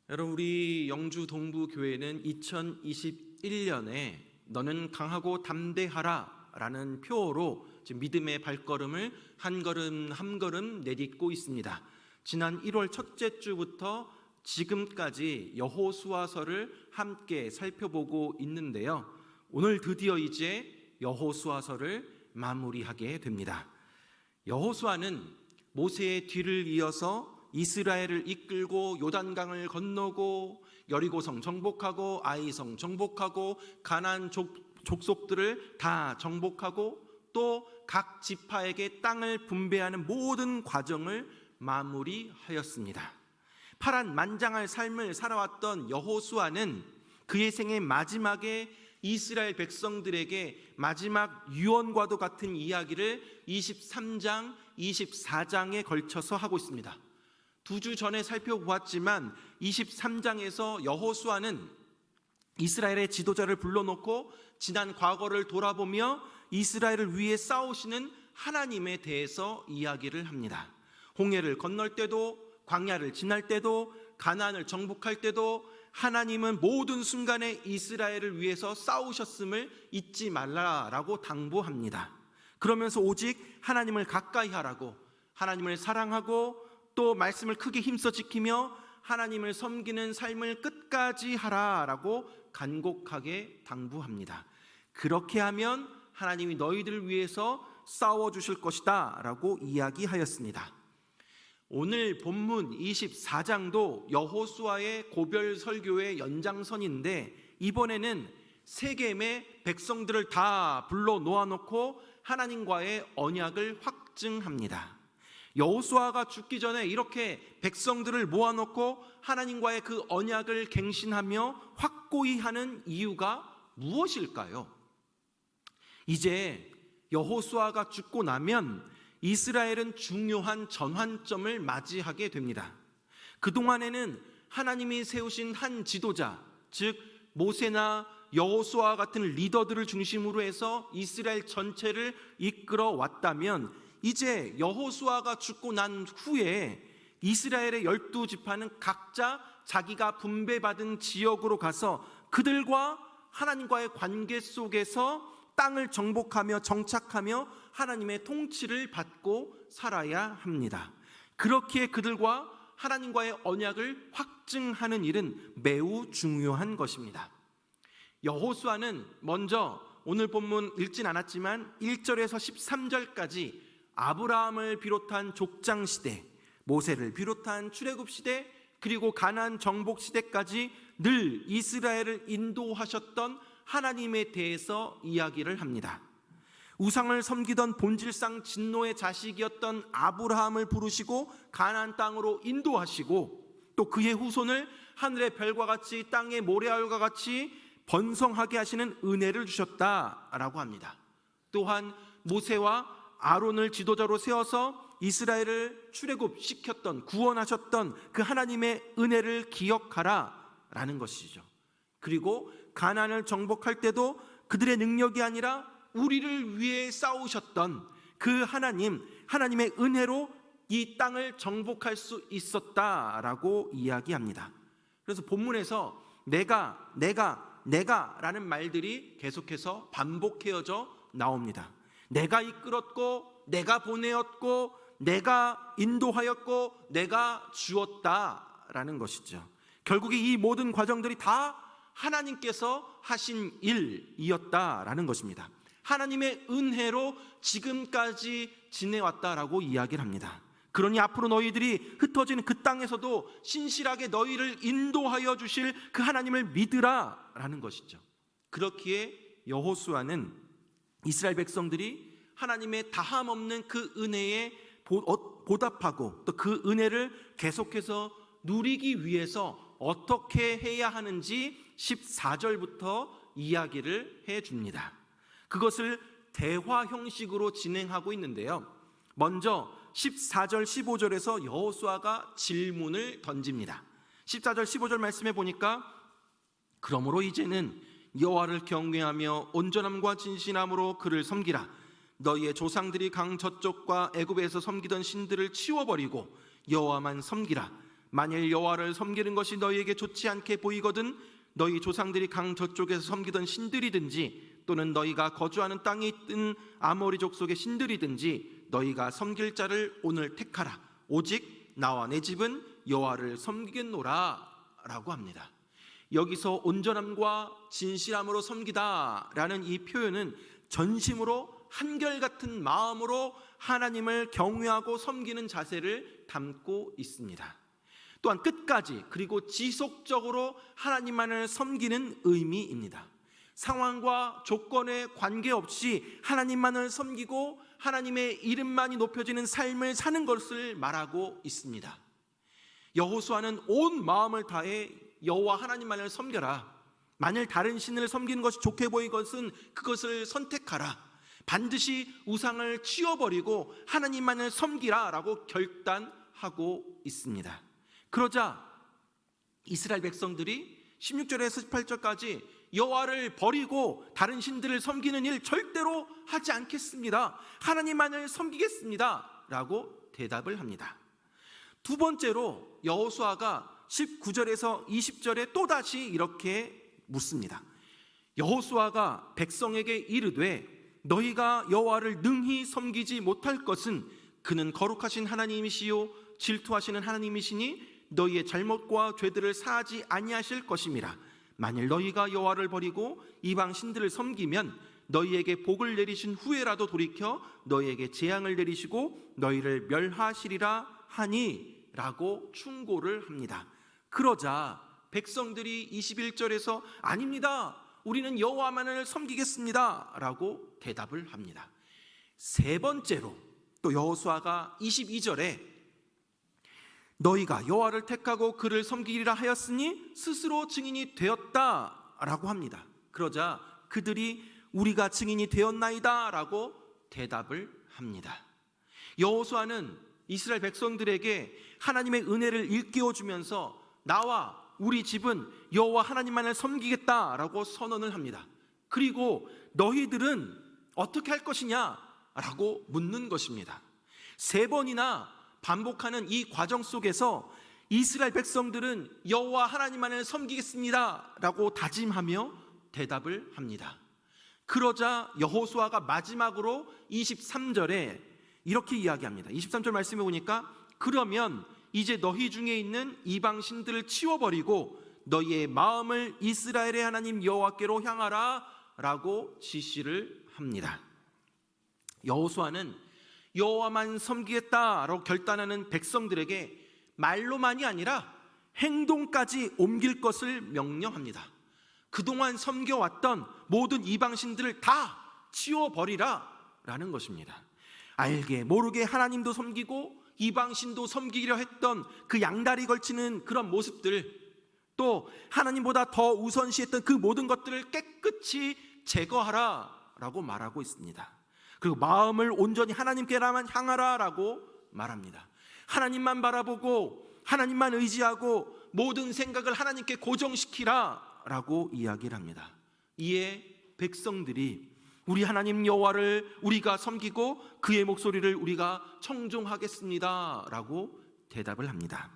여러분, 우리 영주 동부교회는 2021년에 너는 강하고 담대하라 라는 표어로 지금 믿음의 발걸음을 한 걸음 한 걸음 내딛고 있습니다. 지난 1월 첫째 주부터 지금까지 여호수아서를 함께 살펴보고 있는데요, 오늘 드디어 이제 여호수아서를 마무리하게 됩니다. 여호수아는 모세의 뒤를 이어서 이스라엘을 이끌고 요단강을 건너고 여리고성 정복하고 아이성 정복하고 가나안 족속들을 다 정복하고 또 각 지파에게 땅을 분배하는 모든 과정을 마무리하였습니다. 파란만장할 삶을 살아왔던 여호수아는 그의 생의 마지막에 이스라엘 백성들에게 마지막 유언과도 같은 이야기를 23장, 24장에 걸쳐서 하고 있습니다. 2주 전에 살펴보았지만 23장에서 여호수아는 이스라엘의 지도자를 불러놓고 지난 과거를 돌아보며 이스라엘을 위해 싸우시는 하나님에 대해서 이야기를 합니다. 홍해를 건널 때도, 광야를 지날 때도, 가나안을 정복할 때도 하나님은 모든 순간에 이스라엘을 위해서 싸우셨음을 잊지 말라라고 당부합니다. 그러면서 오직 하나님을 가까이 하라고, 하나님을 사랑하고 또 말씀을 크게 힘써 지키며 하나님을 섬기는 삶을 끝까지 하라라고 간곡하게 당부합니다. 그렇게 하면 하나님이 너희들을 위해서 싸워주실 것이다 라고 이야기하였습니다. 오늘 본문 24장도 여호수아의 고별 설교의 연장선인데, 이번에는 세겜의 백성들을 다 불러 놓아놓고 하나님과의 언약을 확증합니다. 여호수아가 죽기 전에 이렇게 백성들을 모아놓고 하나님과의 그 언약을 갱신하며 확고히 하는 이유가 무엇일까요? 이제 여호수아가 죽고 나면 이스라엘은 중요한 전환점을 맞이하게 됩니다. 그동안에는 하나님이 세우신 한 지도자, 즉 모세나 여호수아 같은 리더들을 중심으로 해서 이스라엘 전체를 이끌어 왔다면, 이제 여호수아가 죽고 난 후에 이스라엘의 12지파는 각자 자기가 분배받은 지역으로 가서 그들과 하나님과의 관계 속에서 땅을 정복하며 정착하며 하나님의 통치를 받고 살아야 합니다. 그렇기에 그들과 하나님과의 언약을 확증하는 일은 매우 중요한 것입니다. 여호수아는 먼저 오늘 본문 읽진 않았지만 1절에서 13절까지 아브라함을 비롯한 족장시대, 모세를 비롯한 출애굽시대, 그리고 가나안 정복시대까지 늘 이스라엘을 인도하셨던 하나님에 대해서 이야기를 합니다. 우상을 섬기던 본질상 진노의 자식이었던 아브라함을 부르시고 가나안 땅으로 인도하시고, 또 그의 후손을 하늘의 별과 같이 땅의 모래알과 같이 번성하게 하시는 은혜를 주셨다라고 합니다. 또한 모세와 아론을 지도자로 세워서 이스라엘을 출애굽시켰던, 구원하셨던 그 하나님의 은혜를 기억하라라는 것이죠. 그리고 가나안을 정복할 때도 그들의 능력이 아니라 우리를 위해 싸우셨던 그 하나님의 은혜로 이 땅을 정복할 수 있었다라고 이야기합니다. 그래서 본문에서 내가 라는 말들이 계속해서 반복해져 나옵니다. 내가 이끌었고, 내가 보내었고, 내가 인도하였고, 내가 주었다라는 것이죠. 결국에 이 모든 과정들이 다 하나님께서 하신 일이었다라는 것입니다. 하나님의 은혜로 지금까지 지내왔다라고 이야기를 합니다. 그러니 앞으로 너희들이 흩어지는 그 땅에서도 신실하게 너희를 인도하여 주실 그 하나님을 믿으라 라는 것이죠. 그렇기에 여호수아는 이스라엘 백성들이 하나님의 다함없는 그 은혜에 보답하고 또 그 은혜를 계속해서 누리기 위해서 어떻게 해야 하는지 14절부터 이야기를 해줍니다. 그것을 대화 형식으로 진행하고 있는데요, 먼저 14절 15절에서 여호수아가 질문을 던집니다. 14절 15절 말씀해 보니까, 그러므로 이제는 여호와를 경외하며 온전함과 진실함으로 그를 섬기라. 너희의 조상들이 강 저쪽과 애굽에서 섬기던 신들을 치워버리고 여호와만 섬기라. 만일 여호와를 섬기는 것이 너희에게 좋지 않게 보이거든 너희 조상들이 강 저쪽에서 섬기던 신들이든지 또는 너희가 거주하는 땅에 있던 아모리족 속의 신들이든지 너희가 섬길 자를 오늘 택하라. 오직 나와 내 집은 여호와를 섬기겠노라 라고 합니다. 여기서 온전함과 진실함으로 섬기다라는 이 표현은 전심으로 한결같은 마음으로 하나님을 경외하고 섬기는 자세를 담고 있습니다. 또한 끝까지 그리고 지속적으로 하나님만을 섬기는 의미입니다. 상황과 조건에 관계없이 하나님만을 섬기고 하나님의 이름만이 높여지는 삶을 사는 것을 말하고 있습니다. 여호수아는 온 마음을 다해 여호와 하나님만을 섬겨라. 만일 다른 신을 섬기는 것이 좋게 보이것은 그것을 선택하라. 반드시 우상을 치워버리고 하나님만을 섬기라 라고 결단하고 있습니다. 그러자 이스라엘 백성들이 16절에서 18절까지 여호와를 버리고 다른 신들을 섬기는 일 절대로 하지 않겠습니다. 하나님만을 섬기겠습니다 라고 대답을 합니다. 두 번째로 여호수아가 19절에서 20절에 또다시 이렇게 묻습니다. 여호수아가 백성에게 이르되 너희가 여호와를 능히 섬기지 못할 것은 그는 거룩하신 하나님이시요 질투하시는 하나님이시니 너희의 잘못과 죄들을 사하지 아니하실 것임이라. 만일 너희가 여호와를 버리고 이방 신들을 섬기면 너희에게 복을 내리신 후에라도 돌이켜 너희에게 재앙을 내리시고 너희를 멸하시리라 하니 라고 충고를 합니다. 그러자 백성들이 21절에서 아닙니다. 우리는 여호와만을 섬기겠습니다 라고 대답을 합니다. 세 번째로 또 여호수아가 22절에 너희가 여호와를 택하고 그를 섬기리라 하였으니 스스로 증인이 되었다 라고 합니다. 그러자 그들이 우리가 증인이 되었나이다 라고 대답을 합니다. 여호수아는 이스라엘 백성들에게 하나님의 은혜를 일깨워주면서 나와 우리 집은 여호와 하나님만을 섬기겠다라고 선언을 합니다. 그리고 너희들은 어떻게 할 것이냐 라고 묻는 것입니다. 세 번이나 반복하는 이 과정 속에서 이스라엘 백성들은 여호와 하나님만을 섬기겠습니다 라고 다짐하며 대답을 합니다. 그러자 여호수아가 마지막으로 23절에 이렇게 이야기합니다. 23절 말씀해 보니까 그러면 이제 너희 중에 있는 이방 신들을 치워버리고 너희의 마음을 이스라엘의 하나님 여호와께로 향하라 라고 지시를 합니다. 여호수아는 여호와만 섬기겠다라고 결단하는 백성들에게 말로만이 아니라 행동까지 옮길 것을 명령합니다. 그동안 섬겨왔던 모든 이방신들을 다 치워버리라 라는 것입니다. 알게 모르게 하나님도 섬기고 이방신도 섬기려 했던 그 양다리 걸치는 그런 모습들, 또 하나님보다 더 우선시했던 그 모든 것들을 깨끗이 제거하라 라고 말하고 있습니다. 그리고 마음을 온전히 하나님께라만 향하라 라고 말합니다. 하나님만 바라보고 하나님만 의지하고 모든 생각을 하나님께 고정시키라 라고 이야기를 합니다. 이에 백성들이 우리 하나님 여호와를 우리가 섬기고 그의 목소리를 우리가 청종하겠습니다 라고 대답을 합니다.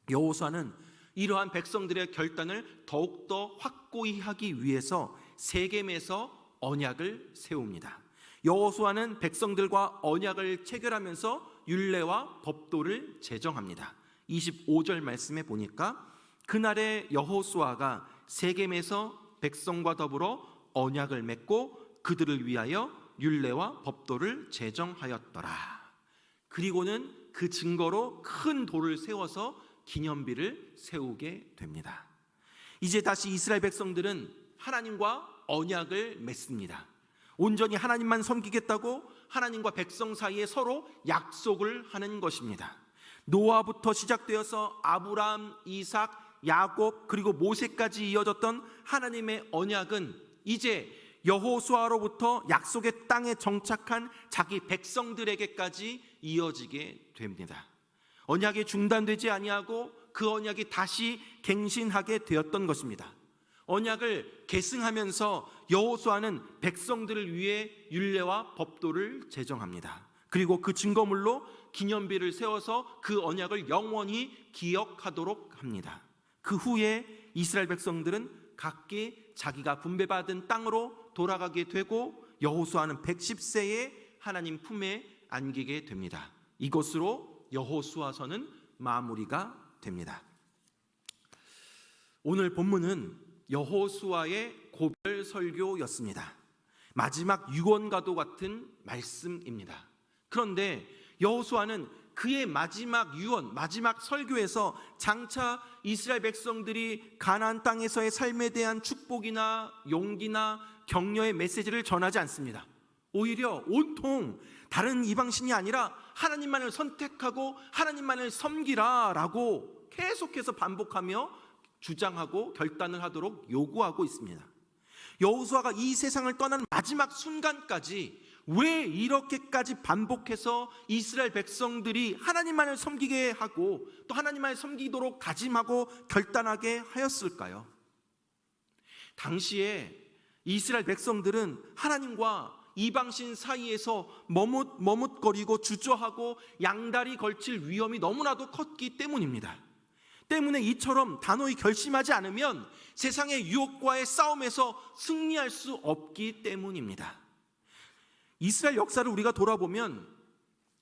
여호수아는 이러한 백성들의 결단을 더욱더 확고히 하기 위해서 세겜에서 언약을 세웁니다. 여호수아는 백성들과 언약을 체결하면서 율례와 법도를 제정합니다. 25절 말씀에 보니까 그날에 여호수아가 세겜에서 백성과 더불어 언약을 맺고 그들을 위하여 율례와 법도를 제정하였더라. 그리고는 그 증거로 큰 돌을 세워서 기념비를 세우게 됩니다. 이제 다시 이스라엘 백성들은 하나님과 언약을 맺습니다. 온전히 하나님만 섬기겠다고 하나님과 백성 사이에 서로 약속을 하는 것입니다. 노아부터 시작되어서 아브라함, 이삭, 야곱 그리고 모세까지 이어졌던 하나님의 언약은 이제 여호수아로부터 약속의 땅에 정착한 자기 백성들에게까지 이어지게 됩니다. 언약이 중단되지 아니하고 그 언약이 다시 갱신하게 되었던 것입니다. 언약을 계승하면서 여호수아는 백성들을 위해 율례와 법도를 제정합니다. 그리고 그 증거물로 기념비를 세워서 그 언약을 영원히 기억하도록 합니다. 그 후에 이스라엘 백성들은 각기 자기가 분배받은 땅으로 돌아가게 되고 여호수아는 110세에 하나님 품에 안기게 됩니다. 이것으로 여호수아서는 마무리가 됩니다. 오늘 본문은 여호수아의 고별 설교였습니다. 마지막 유언과도 같은 말씀입니다. 그런데 여호수아는 그의 마지막 유언, 마지막 설교에서 장차 이스라엘 백성들이 가나안 땅에서의 삶에 대한 축복이나 용기나 격려의 메시지를 전하지 않습니다. 오히려 온통 다른 이방신이 아니라 하나님만을 선택하고 하나님만을 섬기라라고 계속해서 반복하며 주장하고 결단을 하도록 요구하고 있습니다. 여호수아가 이 세상을 떠나는 마지막 순간까지 왜 이렇게까지 반복해서 이스라엘 백성들이 하나님만을 섬기게 하고 또 하나님만을 섬기도록 다짐하고 결단하게 하였을까요? 당시에 이스라엘 백성들은 하나님과 이방신 사이에서 머뭇거리고 주저하고 양다리 걸칠 위험이 너무나도 컸기 때문입니다. 때문에 이처럼 단호히 결심하지 않으면 세상의 유혹과의 싸움에서 승리할 수 없기 때문입니다. 이스라엘 역사를 우리가 돌아보면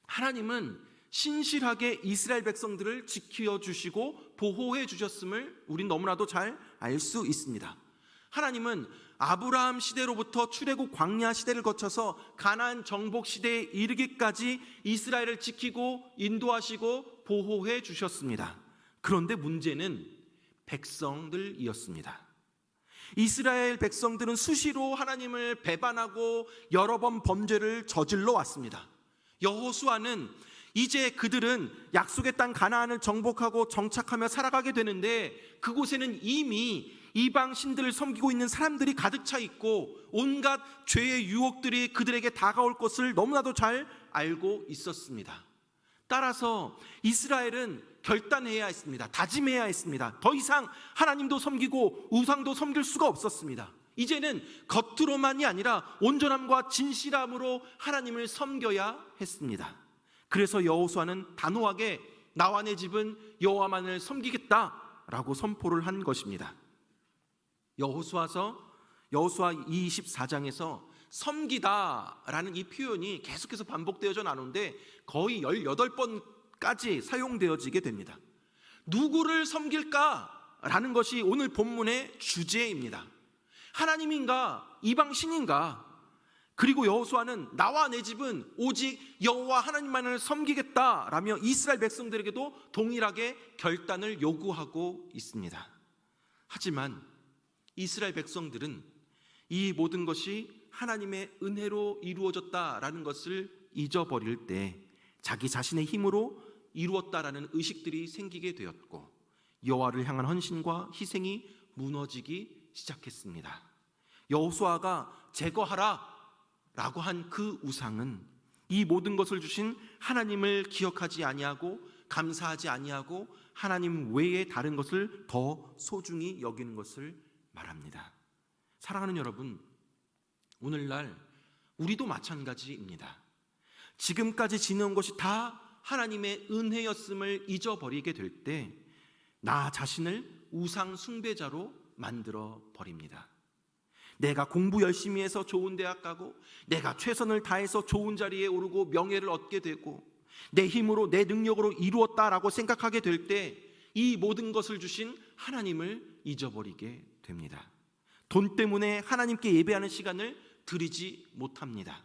하나님은 신실하게 이스라엘 백성들을 지켜주시고 보호해 주셨음을 우린 너무나도 잘 알 수 있습니다. 하나님은 아브라함 시대로부터 출애굽 광야 시대를 거쳐서 가나안 정복 시대에 이르기까지 이스라엘을 지키고 인도하시고 보호해 주셨습니다. 그런데 문제는 백성들이었습니다. 이스라엘 백성들은 수시로 하나님을 배반하고 여러 번 범죄를 저질러 왔습니다. 여호수아는 이제 그들은 약속의 땅 가나안을 정복하고 정착하며 살아가게 되는데 그곳에는 이미 이방 신들을 섬기고 있는 사람들이 가득 차 있고 온갖 죄의 유혹들이 그들에게 다가올 것을 너무나도 잘 알고 있었습니다. 따라서 이스라엘은 결단해야 했습니다. 다짐해야 했습니다. 더 이상 하나님도 섬기고 우상도 섬길 수가 없었습니다. 이제는 겉으로만이 아니라 온전함과 진실함으로 하나님을 섬겨야 했습니다. 그래서 여호수아는 단호하게 나와 내 집은 여호와만을 섬기겠다라고 선포를 한 것입니다. 여호수아 24장에서 섬기다라는 이 표현이 계속해서 반복되어져 나오는데 거의 18번까지 사용되어지게 됩니다. 누구를 섬길까라는 것이 오늘 본문의 주제입니다. 하나님인가 이방신인가? 그리고 여호수아는 나와 내 집은 오직 여호와 하나님만을 섬기겠다라며 이스라엘 백성들에게도 동일하게 결단을 요구하고 있습니다. 하지만 이스라엘 백성들은 이 모든 것이 하나님의 은혜로 이루어졌다라는 것을 잊어버릴 때 자기 자신의 힘으로 이루었다라는 의식들이 생기게 되었고 여호와를 향한 헌신과 희생이 무너지기 시작했습니다. 여호수아가 제거하라 라고 한 그 우상은 이 모든 것을 주신 하나님을 기억하지 아니하고 감사하지 아니하고 하나님 외에 다른 것을 더 소중히 여기는 것을 말합니다. 사랑하는 여러분, 오늘날 우리도 마찬가지입니다. 지금까지 지내온 것이 다 하나님의 은혜였음을 잊어버리게 될 때 나 자신을 우상 숭배자로 만들어 버립니다. 내가 공부 열심히 해서 좋은 대학 가고 내가 최선을 다해서 좋은 자리에 오르고 명예를 얻게 되고 내 힘으로 내 능력으로 이루었다라고 생각하게 될 때 이 모든 것을 주신 하나님을 잊어버리게 됩니다. 돈 때문에 하나님께 예배하는 시간을 드리지 못합니다.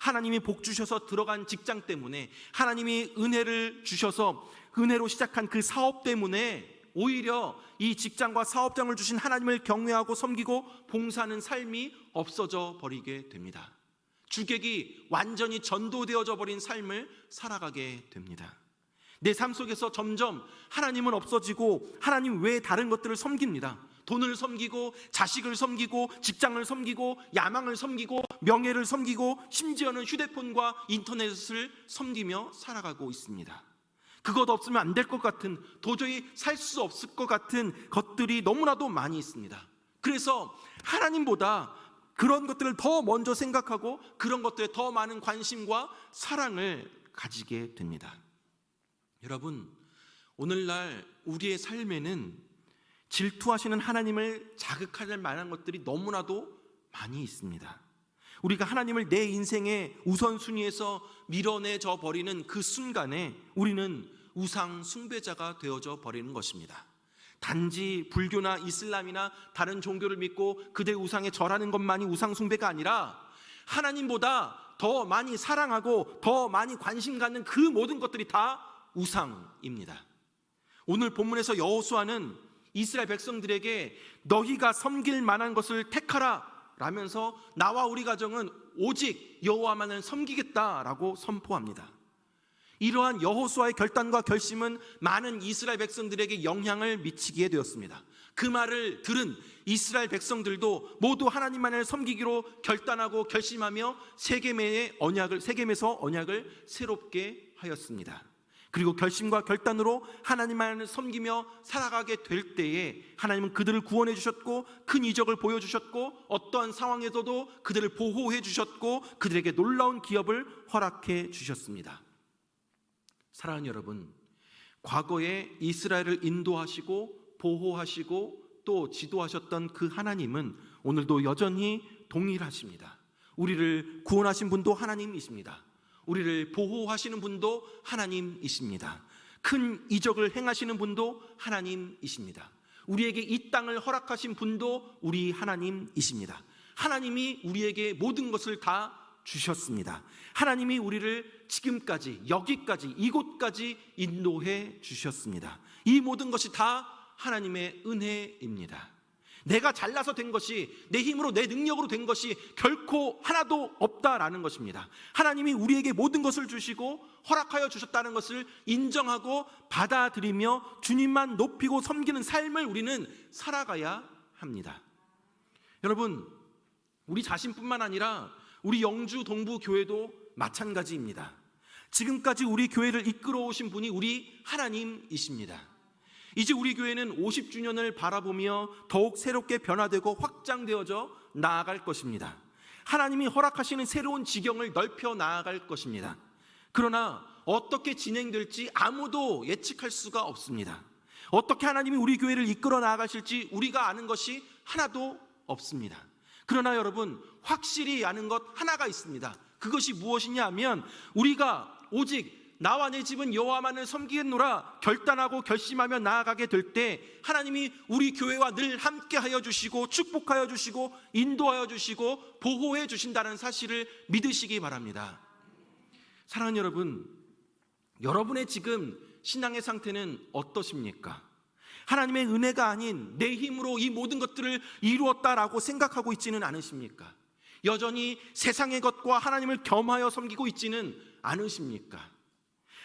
하나님이 복 주셔서 들어간 직장 때문에 하나님이 은혜를 주셔서 은혜로 시작한 그 사업 때문에 오히려 이 직장과 사업장을 주신 하나님을 경외하고 섬기고 봉사하는 삶이 없어져 버리게 됩니다. 주객이 완전히 전도되어져 버린 삶을 살아가게 됩니다. 내 삶 속에서 점점 하나님은 없어지고 하나님 외에 다른 것들을 섬깁니다. 돈을 섬기고 자식을 섬기고 직장을 섬기고 야망을 섬기고 명예를 섬기고 심지어는 휴대폰과 인터넷을 섬기며 살아가고 있습니다. 그것 없으면 안 될 것 같은, 도저히 살 수 없을 것 같은 것들이 너무나도 많이 있습니다. 그래서 하나님보다 그런 것들을 더 먼저 생각하고 그런 것들에 더 많은 관심과 사랑을 가지게 됩니다. 여러분, 오늘날 우리의 삶에는 질투하시는 하나님을 자극할 만한 것들이 너무나도 많이 있습니다. 우리가 하나님을 내 인생의 우선순위에서 밀어내져 버리는 그 순간에 우리는 우상 숭배자가 되어져 버리는 것입니다. 단지 불교나 이슬람이나 다른 종교를 믿고 그대 우상에 절하는 것만이 우상 숭배가 아니라 하나님보다 더 많이 사랑하고 더 많이 관심 갖는 그 모든 것들이 다 우상입니다. 오늘 본문에서 여호수아는 이스라엘 백성들에게 너희가 섬길 만한 것을 택하라 라면서 나와 우리 가정은 오직 여호와만을 섬기겠다라고 선포합니다. 이러한 여호수아의 결단과 결심은 많은 이스라엘 백성들에게 영향을 미치게 되었습니다. 그 말을 들은 이스라엘 백성들도 모두 하나님만을 섬기기로 결단하고 결심하며 세겜에서 언약을 새롭게 하였습니다. 그리고 결심과 결단으로 하나님만을 섬기며 살아가게 될 때에 하나님은 그들을 구원해 주셨고 큰 이적을 보여주셨고 어떠한 상황에서도 그들을 보호해 주셨고 그들에게 놀라운 기업을 허락해 주셨습니다. 사랑하는 여러분, 과거에 이스라엘을 인도하시고 보호하시고 또 지도하셨던 그 하나님은 오늘도 여전히 동일하십니다. 우리를 구원하신 분도 하나님이십니다. 우리를 보호하시는 분도 하나님이십니다. 큰 이적을 행하시는 분도 하나님이십니다. 우리에게 이 땅을 허락하신 분도 우리 하나님이십니다. 하나님이 우리에게 모든 것을 다 주셨습니다. 하나님이 우리를 지금까지 여기까지 이곳까지 인도해 주셨습니다. 이 모든 것이 다 하나님의 은혜입니다. 내가 잘나서 된 것이 내 힘으로 내 능력으로 된 것이 결코 하나도 없다라는 것입니다. 하나님이 우리에게 모든 것을 주시고 허락하여 주셨다는 것을 인정하고 받아들이며 주님만 높이고 섬기는 삶을 우리는 살아가야 합니다. 여러분, 우리 자신뿐만 아니라 우리 영주 동부 교회도 마찬가지입니다. 지금까지 우리 교회를 이끌어 오신 분이 우리 하나님이십니다. 이제 우리 교회는 50주년을 바라보며 더욱 새롭게 변화되고 확장되어져 나아갈 것입니다. 하나님이 허락하시는 새로운 지경을 넓혀 나아갈 것입니다. 그러나 어떻게 진행될지 아무도 예측할 수가 없습니다. 어떻게 하나님이 우리 교회를 이끌어 나아가실지 우리가 아는 것이 하나도 없습니다. 그러나 여러분, 확실히 아는 것 하나가 있습니다. 그것이 무엇이냐 하면 우리가 오직 나와 내 집은 여호와만을 섬기겠노라 결단하고 결심하며 나아가게 될 때 하나님이 우리 교회와 늘 함께하여 주시고 축복하여 주시고 인도하여 주시고 보호해 주신다는 사실을 믿으시기 바랍니다. 사랑하는 여러분, 여러분의 지금 신앙의 상태는 어떠십니까? 하나님의 은혜가 아닌 내 힘으로 이 모든 것들을 이루었다라고 생각하고 있지는 않으십니까? 여전히 세상의 것과 하나님을 겸하여 섬기고 있지는 않으십니까?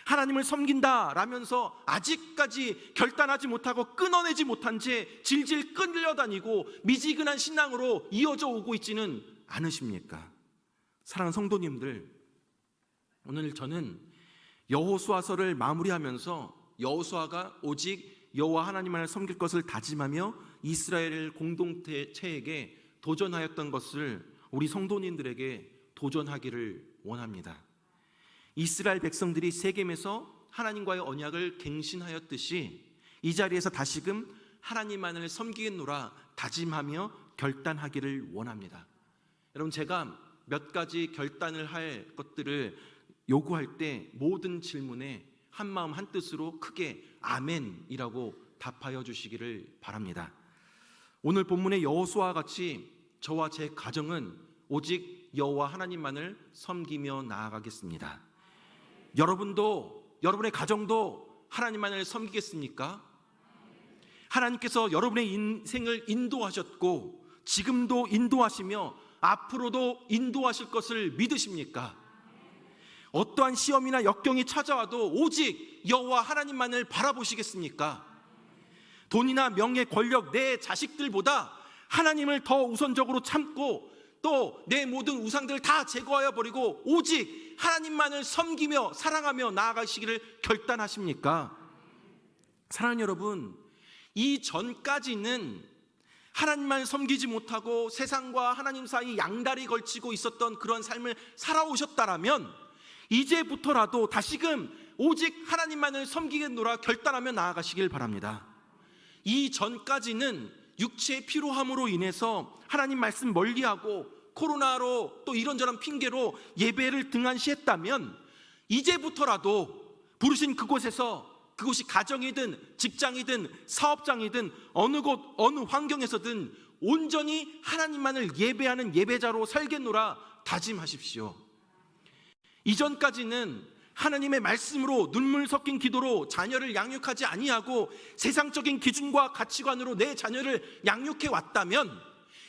하나님을 섬긴다라면서 아직까지 결단하지 못하고 끊어내지 못한 채 질질 끌려다니고 미지근한 신앙으로 이어져 오고 있지는 않으십니까? 사랑하는 성도님들, 오늘 저는 여호수아서를 마무리하면서 여호수아가 오직 여호와 하나님만을 섬길 것을 다짐하며 이스라엘 공동체에게 도전하였던 것을 우리 성도님들에게 도전하기를 원합니다. 이스라엘 백성들이 세겜에서 하나님과의 언약을 갱신하였듯이 이 자리에서 다시금 하나님만을 섬기겠노라 다짐하며 결단하기를 원합니다. 여러분, 제가 몇 가지 결단을 할 것들을 요구할 때 모든 질문에 한마음 한뜻으로 크게 아멘이라고 답하여 주시기를 바랍니다. 오늘 본문의 여호수아와 같이 저와 제 가정은 오직 여호와 하나님만을 섬기며 나아가겠습니다. 여러분도, 여러분의 가정도 하나님만을 섬기겠습니까? 하나님께서 여러분의 인생을 인도하셨고 지금도 인도하시며 앞으로도 인도하실 것을 믿으십니까? 어떠한 시험이나 역경이 찾아와도 오직 여호와 하나님만을 바라보시겠습니까? 돈이나 명예, 권력, 내 자식들보다 하나님을 더 우선적으로 참고 또 내 모든 우상들을 다 제거하여 버리고 오직 하나님만을 섬기며 사랑하며 나아가시기를 결단하십니까? 사랑하는 여러분, 이 전까지는 하나님만 섬기지 못하고 세상과 하나님 사이 양다리 걸치고 있었던 그런 삶을 살아오셨다라면 이제부터라도 다시금 오직 하나님만을 섬기겠노라 결단하며 나아가시길 바랍니다. 이전까지는 육체의 피로함으로 인해서 하나님 말씀 멀리하고 코로나로 또 이런저런 핑계로 예배를 등한시했다면 이제부터라도 부르신 그곳에서, 그곳이 가정이든 직장이든 사업장이든 어느 곳 어느 환경에서든 온전히 하나님만을 예배하는 예배자로 살겠노라 다짐하십시오. 이전까지는 하나님의 말씀으로 눈물 섞인 기도로 자녀를 양육하지 아니하고 세상적인 기준과 가치관으로 내 자녀를 양육해 왔다면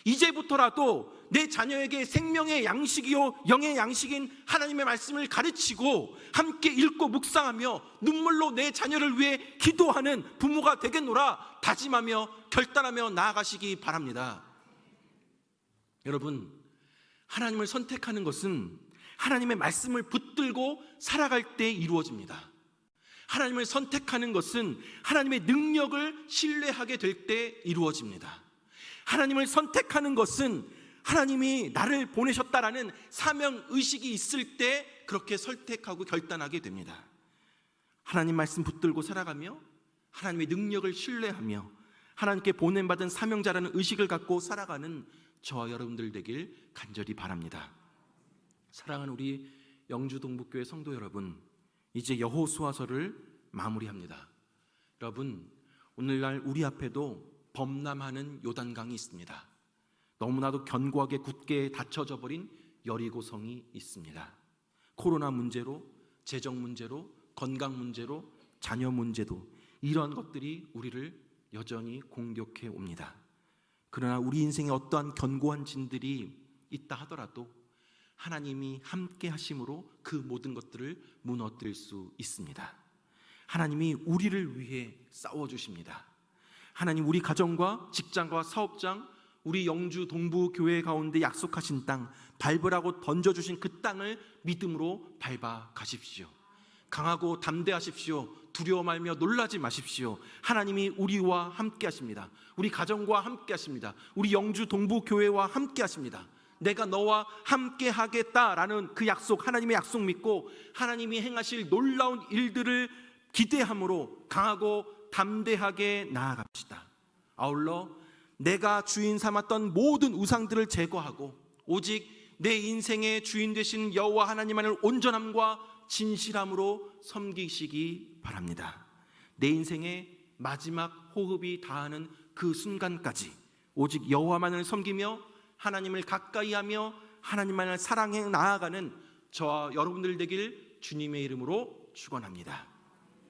이제부터라도 내 자녀에게 생명의 양식이요 영의 양식인 하나님의 말씀을 가르치고 함께 읽고 묵상하며 눈물로 내 자녀를 위해 기도하는 부모가 되겠노라 다짐하며 결단하며 나아가시기 바랍니다. 여러분, 하나님을 선택하는 것은 하나님의 말씀을 붙들고 살아갈 때 이루어집니다. 하나님을 선택하는 것은 하나님의 능력을 신뢰하게 될 때 이루어집니다. 하나님을 선택하는 것은 하나님이 나를 보내셨다라는 사명의식이 있을 때 그렇게 선택하고 결단하게 됩니다. 하나님 말씀 붙들고 살아가며 하나님의 능력을 신뢰하며 하나님께 보냄받은 사명자라는 의식을 갖고 살아가는 저와 여러분들 되길 간절히 바랍니다. 사랑하는 우리 영주 동북교회 성도 여러분, 이제 여호수아서를 마무리합니다. 여러분, 오늘날 우리 앞에도 범람하는 요단강이 있습니다. 너무나도 견고하게 굳게 닫혀져 버린 여리고성이 있습니다. 코로나 문제로, 재정 문제로, 건강 문제로, 자녀 문제도 이런 것들이 우리를 여전히 공격해 옵니다. 그러나 우리 인생에 어떠한 견고한 진들이 있다 하더라도 하나님이 함께 하심으로 그 모든 것들을 무너뜨릴 수 있습니다. 하나님이 우리를 위해 싸워주십니다. 하나님 우리 가정과 직장과 사업장, 우리 영주 동부 교회 가운데 약속하신 땅, 밟으라고 던져주신 그 땅을 믿음으로 밟아 가십시오. 강하고 담대하십시오. 두려워 말며 놀라지 마십시오. 하나님이 우리와 함께 하십니다. 우리 가정과 함께 하십니다. 우리 영주 동부 교회와 함께 하십니다. 내가 너와 함께 하겠다라는 그 약속, 하나님의 약속 믿고 하나님이 행하실 놀라운 일들을 기대함으로 강하고 담대하게 나아갑시다. 아울러 내가 주인 삼았던 모든 우상들을 제거하고 오직 내 인생의 주인 되신 여호와 하나님만을 온전함과 진실함으로 섬기시기 바랍니다. 내 인생의 마지막 호흡이 다하는 그 순간까지 오직 여호와만을 섬기며 하나님을 가까이하며 하나님만을 사랑해 나아가는 저와 여러분들 되길 주님의 이름으로 축원합니다.